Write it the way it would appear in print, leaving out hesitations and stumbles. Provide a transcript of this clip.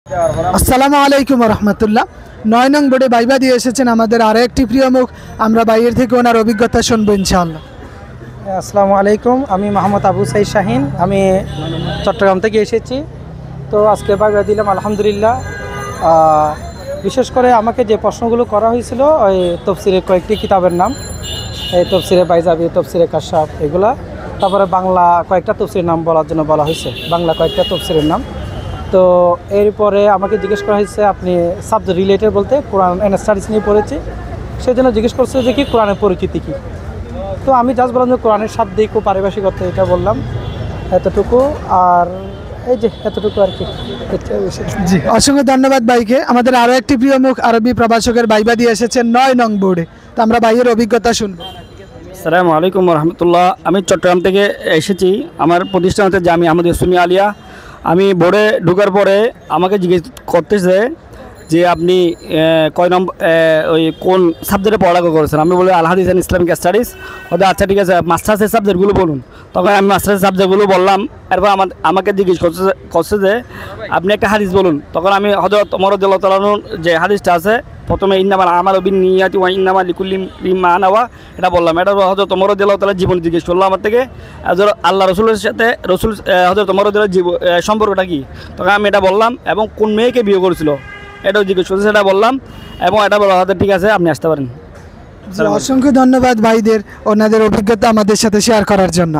আসসালামু আলাইকুম রহমতুল্লাহ। 9 নং বোর্ডে ভাইবা দিয়ে এসেছেন আমাদের আরও একটি প্রিয় মুখ। আমরা বাইরের থেকে ওনার অভিজ্ঞতা শুনবো ইনশাআল্লাহ। আসসালামু আলাইকুম, আমি মোহাম্মদ আবু সাইদ শাহিন। আমি চট্টগ্রাম থেকে এসেছি। তো আজকে ভাইবা দিলাম আলহামদুলিল্লাহ। বিশেষ করে আমাকে যে প্রশ্নগুলো করা হয়েছিল ওই তফসিরের কয়েকটি কিতাবের নাম, এই তফসিরে বাইজাবি, তফসিরে কাশাফ, এগুলা। তারপরে বাংলা কয়েকটা তফসিরের নাম বলার জন্য বলা হয়েছে, বাংলা কয়েকটা তফসিরের নাম। তো এরপরে আমাকে জিজ্ঞেস করা হয়েছে আপনি সাবজেক্ট রিলেটেড বলতে কোরআন এন্ড স্টাডিজ নিয়ে পড়েছি, সেই জন্য জিজ্ঞেস করছে যে কি কোরআনের পরিচিতি কী। তো আমি জাস্ট বললাম যে কোরআনের শাব্দিক ও পারিভাষিক অর্থ, এটা বললাম, এতটুকু। আর এই যে এতটুকু আর কি। জি, অসংখ্য ধন্যবাদ ভাইকে। আমাদের আরও একটি প্রিয় মুখ আরবি প্রভাষকের ভাইবা দিয়ে এসেছেন 9 নং বোর্ডে। তো আমরা ভাইয়ের অভিজ্ঞতা শুনবো। আসসালামু আলাইকুম রহমতুল্লাহ। আমি চট্টগ্রাম থেকে এসেছি। আমার প্রতিষ্ঠান হচ্ছে জামিয়া আহমদিয়া সুন্নিয়া আলিয়া। আমি বোর্ডে ঢোকার পরে আমাকে জিজ্ঞেস করতেছে যে আপনি কয় নম্বর ওই কোন সাবজেক্টে পড়ালেখা করেছেন। আমি বলি আল হাদিস অ্যান্ড ইসলামিক স্টাডিজ। ওদের আচ্ছা ঠিক আছে, মাস্টার্সের সাবজেক্টগুলো বলুন। তখন আমি মাস্টার্সের সাবজেক্টগুলো বললাম। এরপর আমাকে জিজ্ঞেস করছে যে আপনি একটা হাদিস বলুন। তখন আমি হযরত ওমর রাদিয়াল্লাহু তাআলা আনহু যে হাদিসটা আছে, প্রথমে ইন্নামাল আমালু বিন্নিয়াতি ওয়া ইন্নামা লিকুল্লি ইমরিইন মা নাওয়া, এটা বললাম। এটা হযরত ওমর রাদিয়াল্লাহু তাআলা জীবন জিজ্ঞেস করলো আমার থেকে, আল্লাহ রসুলের সাথে হযরত ওমর রাদিয়াল্লাহু জীবন সম্পর্কটা কী। তখন আমি এটা বললাম, এবং কোন মেয়েকে বিয়ে করেছিল এটাও জিজ্ঞেস করছে, সেটা বললাম। এবং এটা বলা হয়তো ঠিক আছে, আপনি আসতে পারেন। অসংখ্য ধন্যবাদ ভাইদের ওনাদের অভিজ্ঞতা আমাদের সাথে শেয়ার করার জন্য।